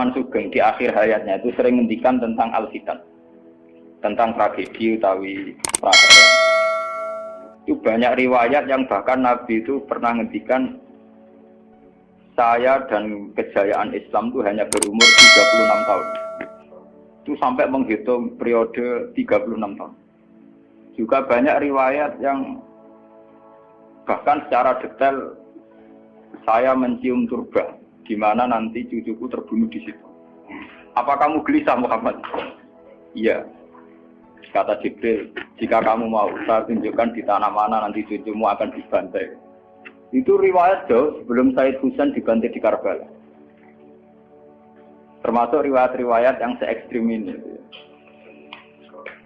Salman Sugeng di akhir hayatnya itu sering ngendikan tentang al-fitan, tentang tragedi utawi praperang. Itu banyak riwayat yang bahkan Nabi itu pernah ngendikan saya dan kejayaan Islam itu hanya berumur 36 tahun. Itu sampai menghitung periode 36 tahun. Juga banyak riwayat yang bahkan secara detail saya mencium turba di mana nanti cucuku terbunuh di situ. Apa kamu gelisah Muhammad? Iya. Kata Jibril, jika kamu mau, saya tunjukkan di tanah mana nanti cucumu akan dibantai. Itu riwayat jauh sebelum Said Husain dibantai di Karbala. Termasuk riwayat-riwayat yang se-ekstrim ini.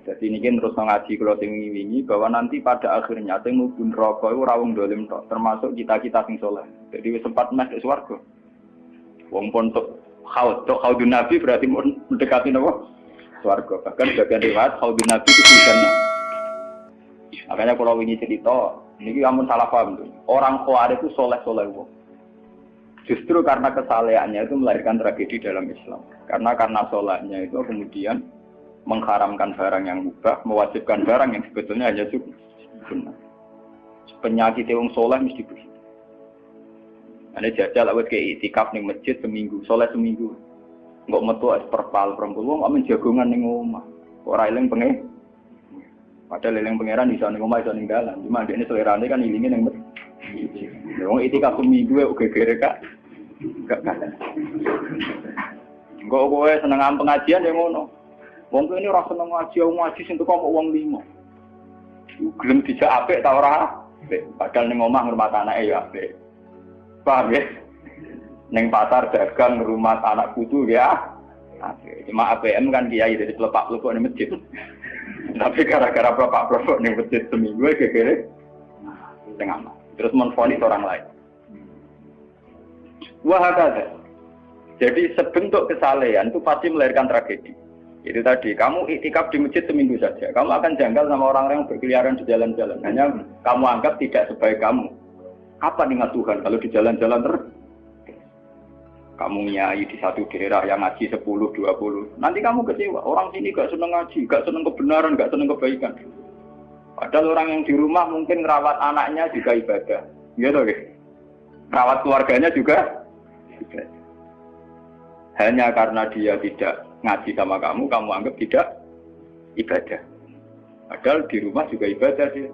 Jadi ini kan terus mengaji kalau tinggi-tinggi bahwa nanti pada akhirnya sing mubun rokok itu rawung dolim tok, termasuk kita-kita sing soleh. Jadi sempat masuk swarga. Wong pontok haudun Nabi berarti mendekati napa? Swarga. Bahkan bagian riwayat haudun Nabi itu jannah. Makanya kalau ini cerita, ini kamu salah paham tuh. Orang Khawarij itu soleh-soleh wong. Justru karena kesalehannya itu melahirkan tragedi dalam Islam. Karena solehnya itu kemudian mengharamkan barang yang mubah, mewajibkan barang yang sebetulnya hanya sunnah. Penyakit wong soleh mesti begitu. Ada jajal awet kayak itikaf ning masjid seminggu, soleh seminggu. Enggak metu es perpal perempuan, enggak menjagongan ning omah. Ora eling pengen. Padahal eling pangeran iso ning omah iso ning dalan. Cuma dekne selerane kan ilinge ning masjid. Wong itikaf seminggu kok gegere Kak. Enggak kalah. Enggak kowe seneng pengajian ya ngono. Wong ini ora seneng ngaji sing teko kok wong limo. Gelem dijak apik ta ora? Padahal ning omah ngurmat anake ya apik. Paham ya? Ning pasar dagang ngurmat anak putu ya. Cuma APM kan kiai dari pelepak-pelepok ning masjid. Tapi gara-gara pelepak-pelepok ning masjid seminggu gegere tengah. Terus menfonis orang lain. Wah hakada. Jadi sebentuk kesalehan itu pasti melahirkan tragedi. Itu tadi, kamu iktikaf di masjid seminggu saja. Kamu akan janggal sama orang-orang yang berkeliaran di jalan-jalan. Hanya kamu anggap tidak sebaik kamu. Apa ingat Tuhan kalau di jalan-jalan terus? Kamu nyai di satu daerah yang ngaji 10, 20. Nanti kamu kecewa. Orang sini gak seneng ngaji, gak seneng kebenaran, gak seneng kebaikan. Padahal orang yang di rumah mungkin merawat anaknya juga ibadah. Gitu ya? Merawat keluarganya juga ibadah. Hanya karena dia tidak ngaji sama kamu anggap tidak ibadah. Padahal di rumah juga ibadah dia.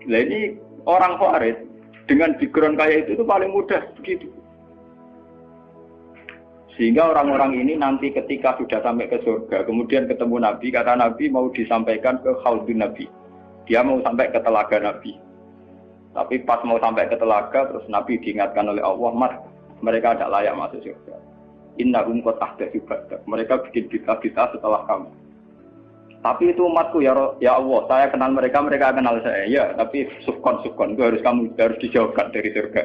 Nah ini orang Khawarij dengan background kayak itu paling mudah begitu. Sehingga orang-orang ini nanti ketika sudah sampai ke surga, kemudian ketemu Nabi, kata Nabi mau disampaikan ke Haudun Nabi. Dia mau sampai ke telaga Nabi. Tapi pas mau sampai ke telaga, terus Nabi diingatkan oleh Allah, mereka tidak layak masuk surga. Innahum qad ahdatsu ba'dak. Mereka bikin bid'ah setelah kamu. Tapi itu umatku ya Allah, saya kenal mereka, mereka kenal saya. Ya, tapi sukon itu harus dijauhkan dari surga.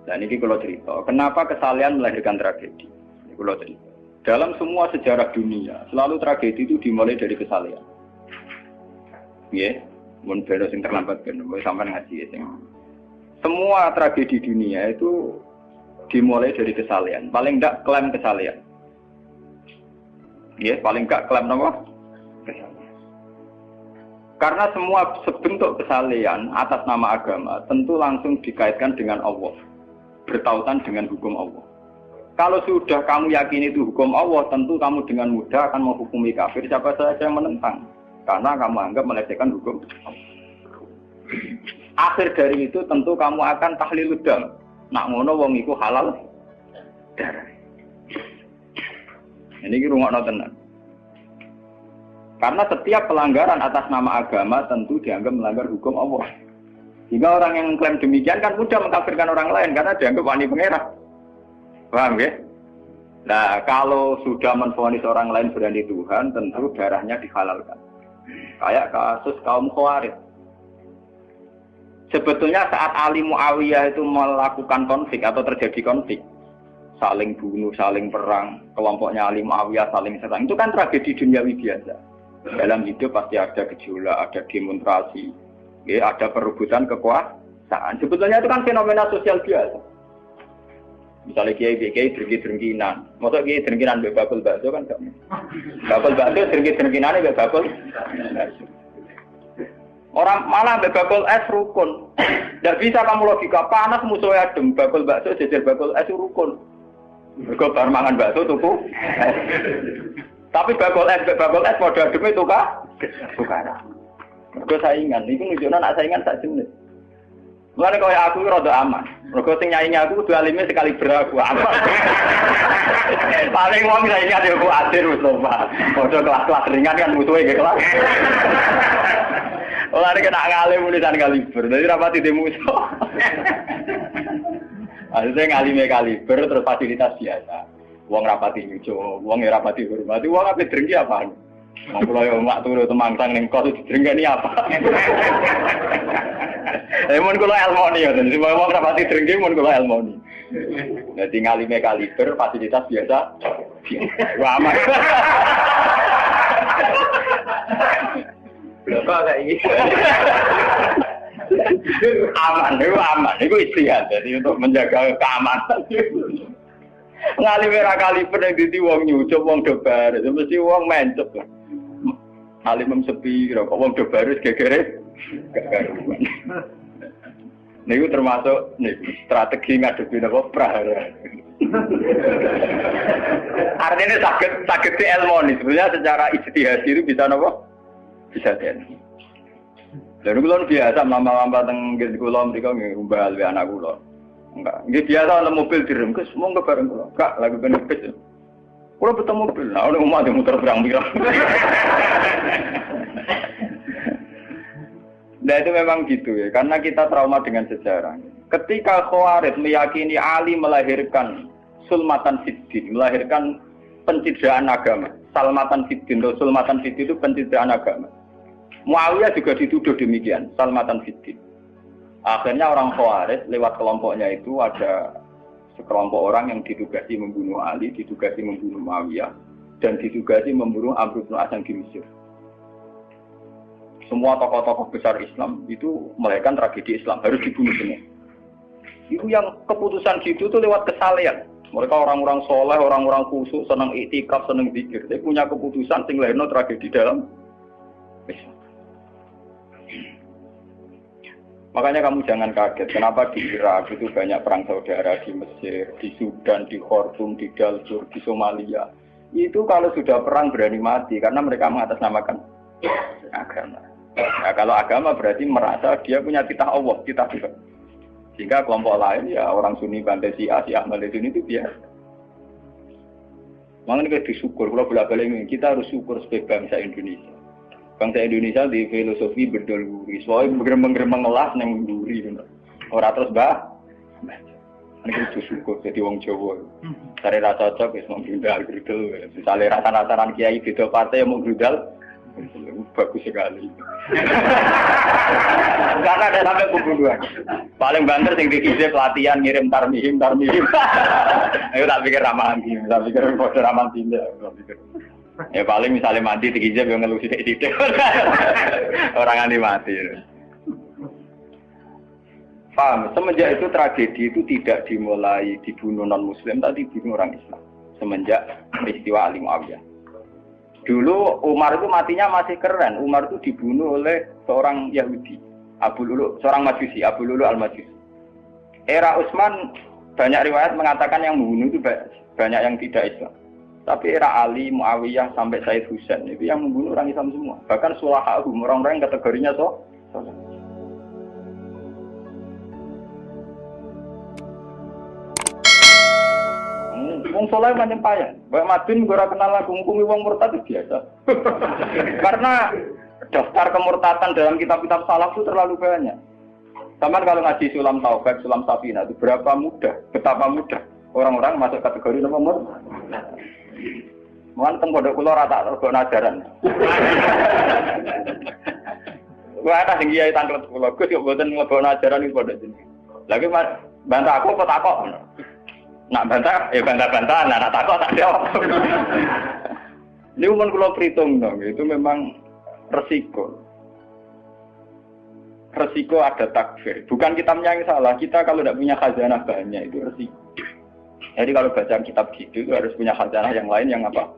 Dan ini kalau cerita, kenapa kesalehan melahirkan tragedi? Ini kalau cerita. Dalam semua sejarah dunia, selalu tragedi itu dimulai dari kesalehan. Ya, mun beda sing terlambat kan, sampai ngaji ya. Semua tragedi dunia itu dimulai dari kesalehan. Paling enggak klaim kesalehan. Ya, paling enggak klaim apa? Kesalehan. Karena semua sebentuk kesalehan atas nama agama tentu langsung dikaitkan dengan Allah. Bertautan dengan hukum Allah. Kalau sudah kamu yakini itu hukum Allah, tentu kamu dengan mudah akan menghukumi kafir siapa saja yang menentang. Karena kamu anggap melecehkan hukum Allah. Akhir dari itu tentu kamu akan tahlilud dam. Nak ngono wong iku halal darah. Ini ki rungokno tenan. Karena setiap pelanggaran atas nama agama tentu dianggap melanggar hukum Allah. Jika orang yang klaim demikian kan mudah mengkafirkan orang lain karena dianggap wani pengerah. Paham ya? Nah, kalau sudah menvonis orang lain berani Tuhan, tentu darahnya dihalalkan. Kayak kasus kaum Khawarij. Sebetulnya saat Ali Muawiyah itu melakukan konflik atau terjadi konflik, saling bunuh, saling perang, kelompoknya Ali Muawiyah saling serang, itu kan tragedi duniawi biasa. Dalam hidup pasti ada gejolak, ada demonstrasi, ya, ada perebutan kekuasaan. Sebetulnya itu kan fenomena sosial biasa. Misalnya kiai drengki-drengkinan. Masa kiai drengkinan mbek bakul bakso kan gak. Bakul bakso drengki-drengkinane mbek bakul. Orang malah mbek bakul es rukun. Ndak bisa kamu logika panas musuhnya adem, bakul bakso jejer bakul es rukun. Mergo bar mangan bakso tuku. Tapi bakul es padha ademe tukaran. Mergo saingan, iku nunjukno nek saingan sak jenis. Mulane kaya aku rada aman. Mergo sing nyaingi aku kudu alime sekali beraku aman. Paling wong saingi ade ku adir wis lho, Pak. Padha kelas-kelas ringan kan musuhe nggih kelas. Mulane kena ngalim tulisan kaliber. Dadi rapati de musuh. Akhirnya ngalime kaliber terus fasilitas biasa. Wong rapati nyucu, wong rapati hormati, wong ape drengki apaan? Wong kula yo mak turu temangsang ning kos drengkeni apa? Mun kula elmoni ya, dadi wong rapati drengki mun kula elmoni. Dadi ngalime kaliber fasilitas biasa. Wah aman. Kok kayak gitu. Aman, itu istihad. Jadi untuk menjaga keamanan. Ngalime ra kaliber ning dadi wong nyucup wong dobar, mesti wong mencep. Alim sepi kok wong dobar wis gegere gak karuan. Niku termasuk strategi ngadepi napa prahara. Artinya sakit di elmoni sebenarnya secara ijtihad itu bisa napa? Bisa den. Lalu kulon biasa mama-mama teng kula mriko nggih umbal we anak kula. Enggak, nggih biasa ana mobil direm kes monggo bareng kula. Kak, lagi kene kes. Kula betul mobil. Nah, ono omah muter pirang-pirang. Nah itu memang gitu ya, karena kita trauma dengan sejarah. Ketika Khawarij meyakini Ali melahirkan sulmatan fiddin, melahirkan pencitraan agama. Salmatan fiddin, sulmatan fiddin itu pencitraan agama. Muawiyah juga dituduh demikian, salmatan fiddin. Akhirnya orang Khawarij lewat kelompoknya itu ada sekelompok orang yang ditugasi membunuh Ali, ditugasi membunuh Muawiyah, dan ditugasi membunuh Amr bin As di Mesir. Semua tokoh-tokoh besar Islam itu melahirkan tragedi Islam, harus dibunuh semua. Itu yang keputusan gitu tuh lewat kesalehan. Mereka orang-orang soleh, orang-orang khusyuk, senang iktikaf, senang zikir. Dia punya keputusan sing lahirno tragedi dalam Islam. Makanya kamu jangan kaget, kenapa di Irak itu banyak perang saudara, di Mesir, di Sudan, di Khartoum, di Darfur, di Somalia. Itu kalau sudah perang berani mati, karena mereka mengatasnamakan agama. Nah, kalau agama berarti merasa dia punya titah Allah, titah Tuhan. Sehingga kelompok lain ya orang Sunni Bantai Syiah, Syiah Ahmad Sunni itu biasa. Makanya kita disyukur, kalau bolak-balik ini kita harus syukur sebagai bangsa Indonesia. Bangsa Indonesia di filosofi berdoluri, soalnya bergeremeng-geremeng ngelas yang menduri. Orang terus ini kita syukur jadi wong Jawa. Cari rasa cocok, ya mau grudal. Misalnya rasa-rasaran kiai beda partai yang mau grudal, bagus sekali. Karena ada sampai pembunuhan. Paling banter sing dikisi pelatihan ngirim tarmihim. Ayo tak pikir ramahan gini, tak pikir bodoh ramahan tindak. Ya paling misalnya mati dikisi yang ngeluh sidik-sidik. Orang anti mati. Paham? Semenjak itu tragedi itu tidak dimulai dibunuh non-Muslim, tapi dibunuh orang Islam. Semenjak peristiwa Ali Muawiyah. Dulu Umar itu matinya masih keren. Umar itu dibunuh oleh seorang Yahudi, Abu Lulu, seorang Majusi, Abu Lulu al-Majusi. Era Utsman banyak riwayat mengatakan yang membunuh itu banyak yang tidak Islam. Tapi era Ali, Muawiyah sampai Said Husain itu yang membunuh orang Islam semua. Bahkan sulahahum, orang-orang yang kategorinya so. Wong soleh macam payah. Mbak Madin gue kenal lagu ngukumi wong murtad itu biasa. Karena daftar kemurtatan dalam kitab-kitab salaf itu terlalu banyak. Sama kalau ngaji Sulam Taufik, Sulam Safina itu betapa mudah orang-orang masuk kategori nomor. Mohon teng pondok kula rata rego ajaran. Wah ada sing kiai tanglet kula, Gus yo mboten nglebokno ajaran iki pondok jenenge. Lagi bantah aku kok takok. Nak bantah, ya bantah-bantahan, nak takut tak jawab. Ini umum kalau perhitung dong, itu memang resiko. Resiko ada takfir. Bukan kita yang salah, kita kalau tidak punya khazanah banyak itu resiko. Jadi kalau baca kitab gitu itu harus punya khazanah yang lain yang apa?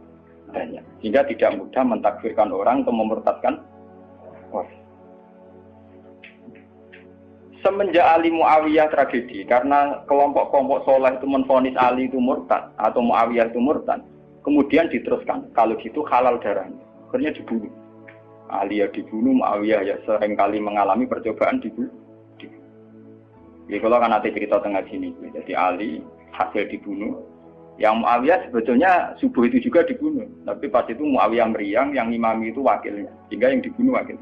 Banyak. Sehingga tidak mudah mentakfirkan orang atau memurtadkan orang. Semenjak Ali Muawiyah tragedi, karena kelompok-kelompok soleh itu menvonis Ali itu murtad atau Muawiyah itu murtad, kemudian diteruskan, kalau gitu halal darahnya, akhirnya dibunuh. Ali ya dibunuh, Muawiyah ya seringkali mengalami percobaan dibunuh. Jadi kalau kan nanti cerita tengah sini, jadi Ali hasil dibunuh, yang Muawiyah sebetulnya subuh itu juga dibunuh, tapi pas itu Muawiyah meriang, yang imami itu wakilnya, sehingga yang dibunuh wakil.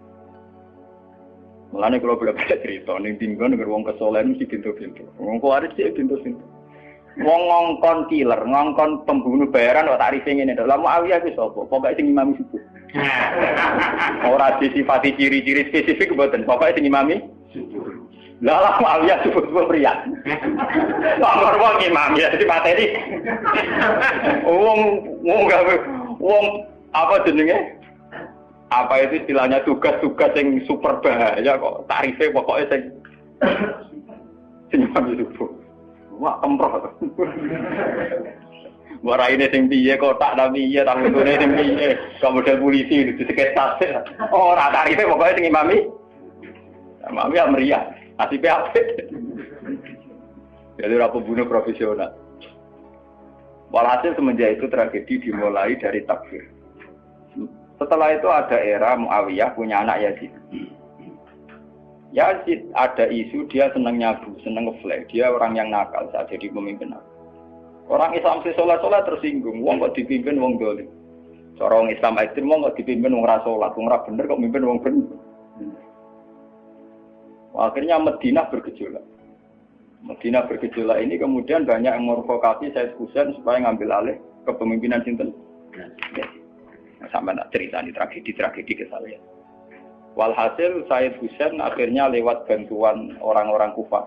Mulane kalau bolak-balik cerita ning tinggon nek wong kesolen mesti pintu-pintu. Wong kuwaris sih pintu-pintu. Wong ngongkon killer, ngongkon pembunuh bayaran kok tarife ngene to. Lah Muawiyah ku sapa? Pokoke sing imami subuh. Ora disifati ciri-ciri spesifik mboten. Pokoke sing imami subuh. Lah Muawiyah subuh pria. Wong wong imam ya dipateni. Wong apa jenenge? Apa itu istilahnya tugas-tugas yang super bahaya kok tarifnya pokoknya senyum subuh. Wah kemproh. Waraine sing piye kotak ta piye ta ngene sing piye kemudian polisi itu sekitar. Ora tarifnya pokoknya sing imami. Imami ya meriah. Nasibe apik. Jadi ora pembunuh profesional. Walhasil semenjak itu tragedi dimulai dari takfir. Setelah itu ada era Muawiyah punya anak Yazid. Yazid ada isu dia senang nyabu, senang ngeflek. Dia orang yang nakal saat jadi pemimpin. Orang Islam sholat tersinggung. Wong kok dipimpin wong dolim. Orang Islam ekstrem wong kok dipimpin wong ra sholat, wong ra bener kok mimpin wong bener. Akhirnya Madinah bergejolak. Madinah bergejolak ini kemudian banyak yang mervokasi Said Husain supaya ngambil alih kepemimpinan sinten. Sampai tak cerita di tragedi ke saya. Walhasil Said Husain akhirnya lewat bantuan orang-orang Kufah.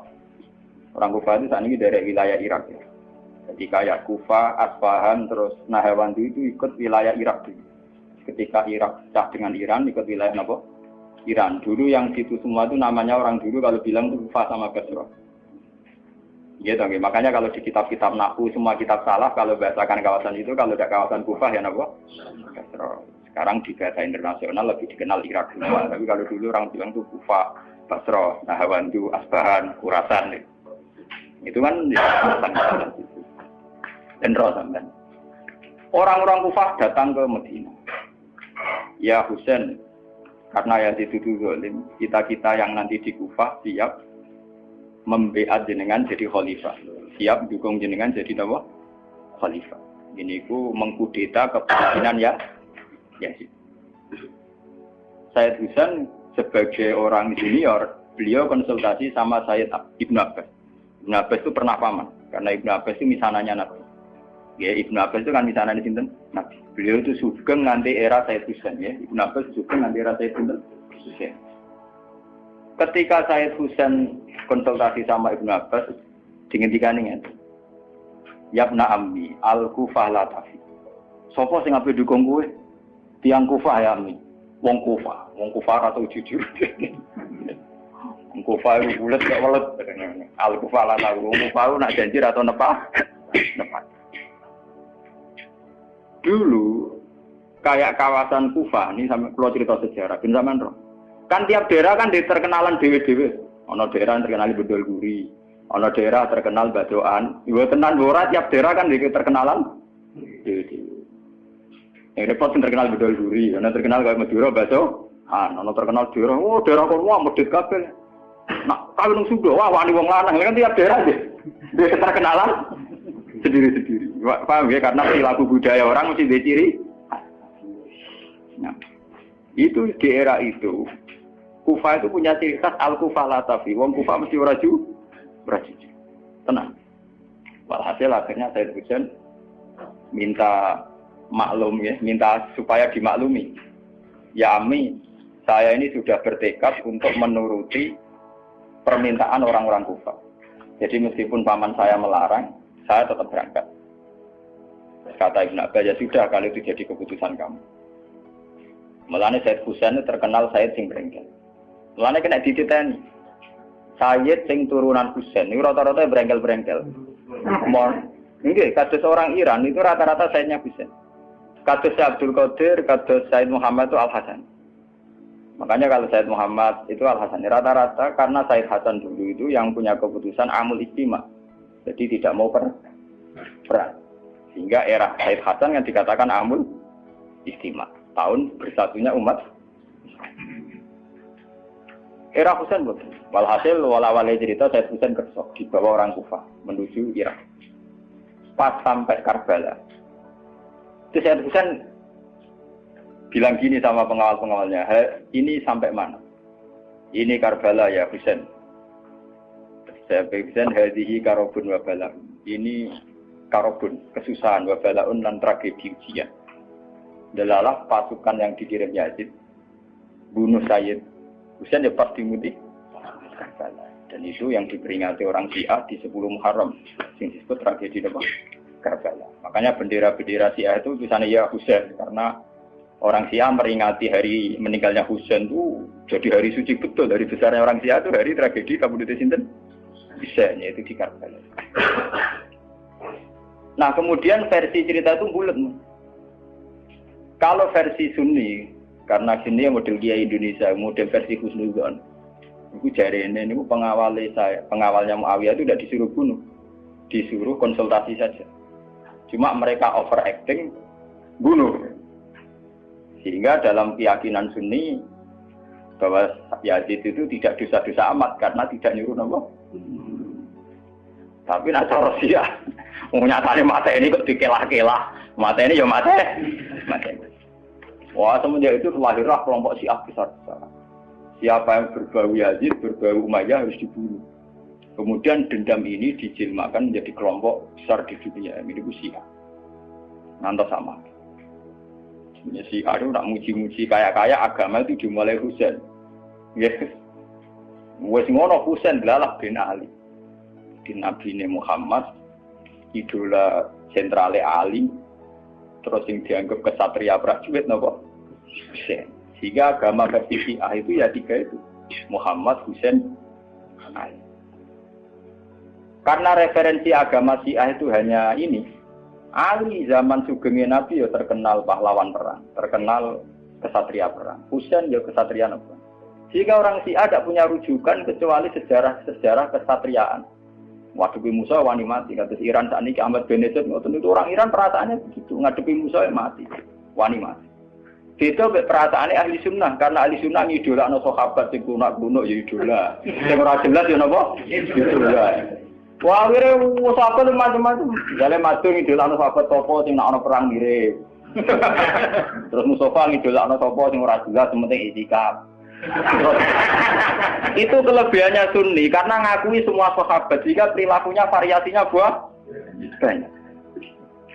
Orang Kufah itu saat ini dari wilayah Irak. Ya. Jadi kayak Kufah, Asfahan, terus Nahrawan itu ikut wilayah Irak. Ketika Irak pecah dengan Iran, ikut wilayah apa? Iran. Dulu yang situ semua itu namanya orang dulu kalau bilang itu Kufah sama Basra. Gitu, okay. Makanya kalau di kitab-kitab Nahwu semua kitab salah kalau bahasakan kawasan itu kalau ada kawasan Kufah ya apa? Sekarang di bahasa internasional lebih dikenal Irak semua. Tapi kalau dulu orang bilang itu Kufah, Basra, Nahrawan, Asbahan, Khurasan. Itu kan dan Rosamban. Orang-orang Kufah datang ke Medina. Ya Husain, karena yang dituduh zalim, kita-kita yang nanti di Kufah siap membeat jenengan jadi khalifah, siap dukung jenengan jadi apa? Khalifah. Ini ku mengkudeta kepemimpinan ya Yazid. Said Husain sebagai orang junior, beliau konsultasi sama Sayyid Ibnu Abbas. Ibnu Abbas itu pernah paman, karena Ibnu Abbas itu misananya Nabi. Ya Ibnu Abbas itu kan misananya sinten Nabi. Beliau itu sugeng nanti era Said Husain ya. Ibnu Abbas sugeng nanti era Said Husain. Ketika Said Husain konsultasi sama Ibnu Abbas, dingin-dingin ngene. Yabna ammi, al-Kufah la tafi. Sopo sing ape dukung kowe? Tiang Kufah ya ammi. Wong Kufah atau jujur. Wong Kufah itu bulet gak welet. Al-Kufah la tafi. Wong Kufah nak janji atau nepat. Dulu kayak kawasan Kufah, ini sampai kalau cerita sejarah, bin zaman roh. Kan tiap daerah kan terkenalan dewe-dewe. Ono daerah terkenal bedol guri, ono daerah terkenal badoan. Ibu tenan ora tiap daerah kan terkenalan dewe-dewe. Yang repot terkenal bedol guri, ono terkenal kayak Madura baso. Ono terkenal daerah, oh daerah kono wah medhit kabeh. Nah, kawin nang Sunda, wah wani wong lanang kan tiap daerah dia terkenalan sendiri-sendiri. Paham ya karena perilaku budaya orang mesti diciri. Nah, itu di era itu Kufah itu punya ciri khas al-Kufah la tafi. Wong Kufah mesti raju. Tenang. Walhasil akhirnya Said Husain minta maklum ya, minta supaya dimaklumi. Ya Ami, saya ini sudah bertekad untuk menuruti permintaan orang-orang Kufah. Jadi meskipun paman saya melarang, saya tetap berangkat. Kata Ibnu Abbas, ya sudah kalau itu jadi keputusan kamu. Mulane Said Husain terkenal Said sing brengkel. Mulane kena dititeni. Said sing turunan Husain niku rata-rata brengkel-brengkel. Nggih, kados orang Iran itu rata-rata Sayyidnya Husain. Kados Abdul Qadir, kados Sayyid Muhammad itu Al-Hasan. Makanya kalau Sayyid Muhammad itu Al-Hasan, rata-rata karena Sayyid Hasan dulu itu yang punya keputusan amul istima. Jadi tidak mau perang. Sehingga era Sayyid Hasan yang dikatakan amul istima. Tahun bersatunya umat. Era Husain betul. Walhasil wala-wala cerita Sayyid Husain kersok dibawa orang Kufah menuju Irak. Pas sampai Karbala. Terus Sayyid Husain bilang gini sama pengawal-pengawalnya, ini sampai mana? Ini Karbala ya Husain. Saya Husain hadhihi karobun wa bala. Ini karobun, kesusahan wa balaun dan tragedi ujian. Delalah pasukan yang dikirim Yazid bunuh Sayyid Husain ya pasti mati Karbala. Dan itu yang diperingati orang Syiah di 10 Muharram, yang disebut tragedi Karbala. Makanya bendera-bendera Syiah itu tulisannya ya Husain, karena orang Syiah meringati hari meninggalnya Husain itu jadi hari suci betul. Dari besarnya orang Syiah itu hari tragedi Kabupaten Sinten Husain, yaitu di Karbala. Nah kemudian versi cerita itu bulat. Kalau versi Sunni, karena sini model Kiai Indonesia, model versi Husnudzon, itu jari ini pengawalnya Muawiyah itu tidak disuruh bunuh, disuruh konsultasi saja. Cuma mereka overacting bunuh. Sehingga dalam keyakinan Sunni bahwa Yazid itu tidak dosa-dosa amat karena tidak nyuruh nama. Tapi nak cara Syiah, nyatane mata ini kok dikelah-kelah, mata ini ya mata. Wah semenjak itu lahirlah kelompok Syiah besar-besaran. Siapa yang berbau Yazid, berbau Umayyah harus dibunuh. Kemudian dendam ini dijilmakan menjadi kelompok besar di dunia. Ini Syiah. Nanti sama. Syiah itu nak muji-muji kaya-kaya agama itu dimulai Husain. Yes. Wes ngono Husain delalah bin Ali. Di Nabi Muhammad, idola sentrale Ali, terus yang dianggap kesatria prajurit nopo Husain. Sehingga agama versi Syiah itu ya 3 itu, Muhammad, Husain, Ali. Karena referensi agama Syiah itu hanya ini, Ali zaman sugenge Nabi ya terkenal pahlawan perang, terkenal kesatria perang. Husain ya kesatria perang. Sehingga orang Syiah tidak punya rujukan kecuali sejarah kesatriaan. Ngadepi Musa wani mati, kata Iran saat ini Ahmad Benedek, itu orang Iran perasaannya begitu, ngadepi Musa mati, wani mati. Itu perasaannya ahli sunnah, karena ahli sunnah idola no sahabat sing kuno ya idola, yang ora jelas ya napa idola. Wah akhirnya sahabat macam-macam, jale matur idola no sahabat topo sing nak ono perang mirip. Terus Mustafa idola no topo sing ora jelas, penting itikaf. Itu kelebihannya Sunni karena ngakui semua sahabat jika perilakunya variasinya banyak.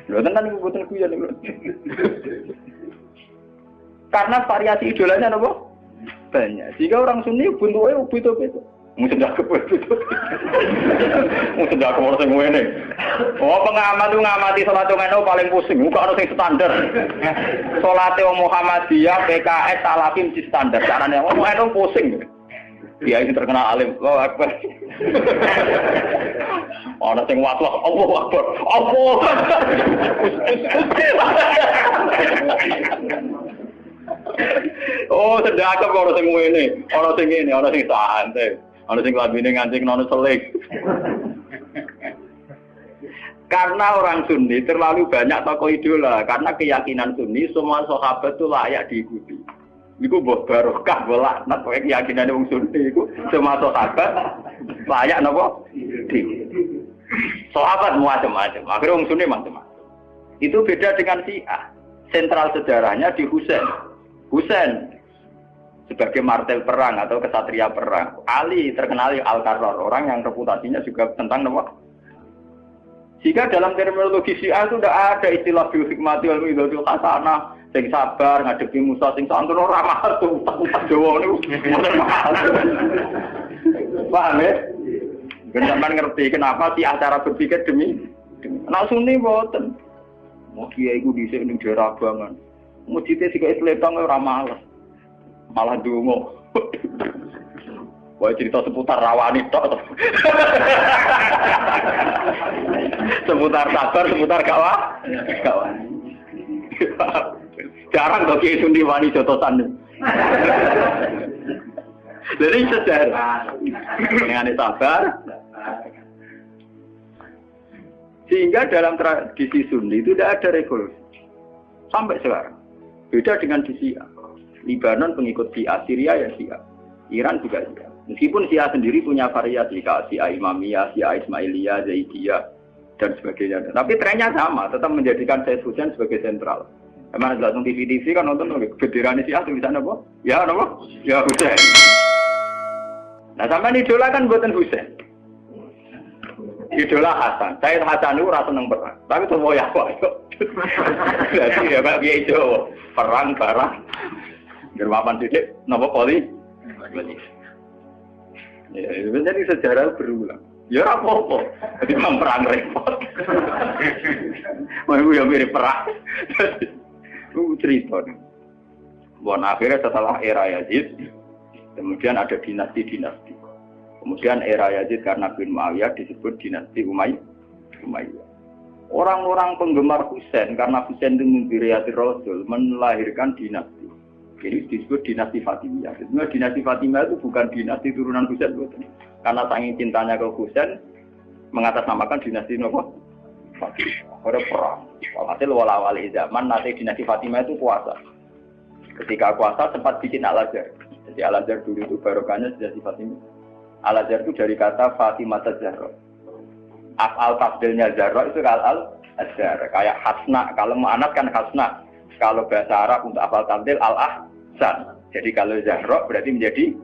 Lho tenan niku boten kuyon niku. Karena variasi idolanya napa? Banyak. Jika orang Sunni bentuke beda-beda. Mungkin ndak kebetulan. Mungkin ndak kemono sing ngene. Oh, pengamat itu ngamati salat ngono paling pusing. Kok ono sing standar. Salate Muhammadiyah, PKS, Salafim di standar. Carane ngomong eno pusing. Dia ini terkenal alim. Allahu Akbar. Ono sing watlak, Allahu Akbar. Allah. Oh, sedekah kok ono sing ngene. Ono sing ngene, ono sing santai. Ono sing labine ngancing nono selik. Karena orang Sunni terlalu banyak tokoh idola. Karena keyakinan Sunni semua sahabat itu layak diikuti. Iku mbok barokah bolak nak keyakinan wong Sunni iku semua sahabat layak napa? Diikuti. Sahabat macam-macam. Akhirnya wong Sunni macam-macam. Itu beda dengan Syiah. Sentral sejarahnya di Husain. Husain sebagai martel perang atau kesatria perang. Ali terkenal Al-Qarrar, orang yang reputasinya juga tentang nama. Jika dalam terminologi Syiah itu tidak ada istilah bil hikmati wal mau'izatil hasanah, sing sabar ngadepi Musa sing santun ora mahal tuh utang Jawa niku. Paham ya? Sampeyan ngerti kenapa sih cara berpikir demi nek Sunni mboten. Mau kiai iku dhisik ning daerah Abangan. Mujite sik letong ora males. Malah dungo. Wah cerita seputar rawani tok. Seputar sabar, seputar kawan. Jarang kok Kiai Sundi wani jotosan. Jadi sejarah dengan sabar. Sehingga dalam tradisi Sunni itu tidak ada revolusi sampai sekarang. Beda dengan di Syiah. Libanon pengikut Syiah, Syria ya Syiah, Iran juga Syiah. Meskipun Syiah sendiri punya variasi, kayak Syiah Imamiyah, Syiah Ismailiyah, Zaidiyah, dan sebagainya. Tapi trennya sama, tetap menjadikan Said Husain sebagai sentral. Emang jelas nonton TV kan nonton bendera Syiah tulisan apa? Ya apa? Ya Husain. Nah sama idola kan buatan Husain. Idola Hasan. Said Hasan itu rasa seneng perang. Tapi semua ya kok. Jadi ya Pak Kiai Jawa perang barang. Gerwapan titik, nopo poli. Ya, itu jadi sejarah berulang. Ya apa-apa. Jadi perang repot. Mau yang mirip perang. Itu cerita. Bon akhirnya setelah era Yazid, kemudian ada dinasti-dinasti. Kemudian era Yazid karena bin Muawiyah disebut dinasti Umayyah. Orang-orang penggemar Husain karena Husain itu mimpi Rasul melahirkan dinasti. Jadi disebut dinasti Fatimiyah. Sebenarnya dinasti Fatimiyah itu bukan dinasti turunan Husain, karena saking cintanya ke Husain mengatasnamakan dinasti Fatimiyah. Ada perang. Hasil wala-wali zaman nanti dinasti Fatimiyah itu kuasa. Ketika kuasa sempat bikin Al-Azhar. Jadi Al-Azhar dulu itu barokahnya dinasti Fatimiyah. Al-Azhar itu dari kata Fatimah Zahra. Af'al tafdilnya Zahra itu Al-Azhar. Kayak Hasna, kalau mu'anats kan Hasna. Kalau bahasa Arab untuk af'al tafdil Al-Ahsan. Jadi kalau Zahra berarti menjadi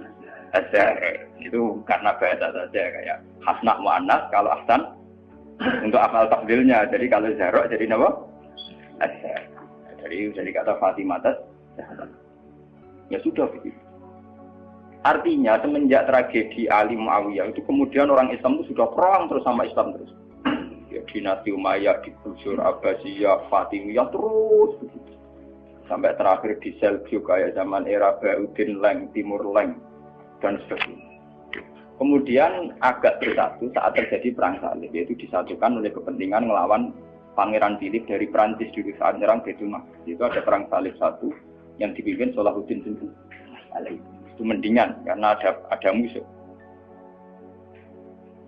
Azhar. Itu karena bahasa saja kayak Hasna mu'anats, kalau Ahsan untuk af'al tafdilnya. Jadi kalau Zahra jadi apa? Azhar. Jadi kata Fatimah Zahra. Ya sudah begitu. Artinya semenjak tragedi Ali Muawiyah itu kemudian orang Islam itu sudah perang terus sama Islam terus. Ya dinasti Umayyah, digusur Abbasiyah, Fatimiyah terus begitu. Sampai terakhir di Seljuk kayak zaman era Bauddin Leng, Timur Leng dan sebagainya. Kemudian agak bersatu saat terjadi perang salib, yaitu disatukan oleh kepentingan melawan Pangeran Philip dari Prancis dulu saat menyerang Baitul Maqdis. Itu ada perang salib satu yang dipimpin Salahuddin Alaihi. Itu mendingan karena ada musuh.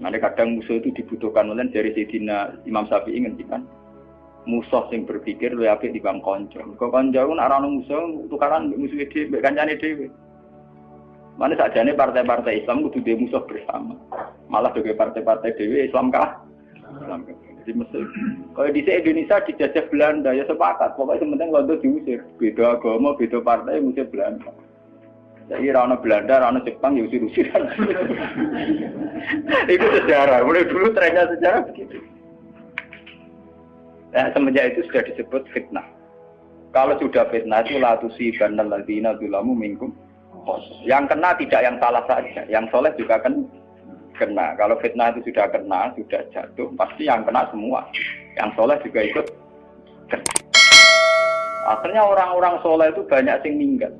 Nanti kadang musuh itu dibutuhkan oleh dari Sayyidina Imam Syafi'i ngendikan musuh yang berpikir luwih apik dibanding kanca. Kok kanca ku nek ana musuh tukaran musuh dhewe, kancane dhewe. Mana sajane partai-partai Islam kudu duwe musuh bersama. Malah juga partai-partai dhewe Islam kah? Islam kah? Jadi mesti kalau di Indonesia dijajah Belanda ya sepakat, pokoknya penting Londo diusir. Beda agama, beda partai musir Belanda. Jadi rana Belanda, rana Jepang ya usir-usiran. Itu sejarah. Mulai dulu trennya sejarah begitu. Nah, semenjak itu sudah disebut fitnah. Kalau sudah fitnah itu la tusibanal ladzina dzalamu minkum. Yang kena tidak yang salah saja, yang soleh juga kan kena. Kalau fitnah itu sudah kena, sudah jatuh, pasti yang kena semua. Yang soleh juga ikut kena. Akhirnya orang-orang soleh itu banyak yang meninggal.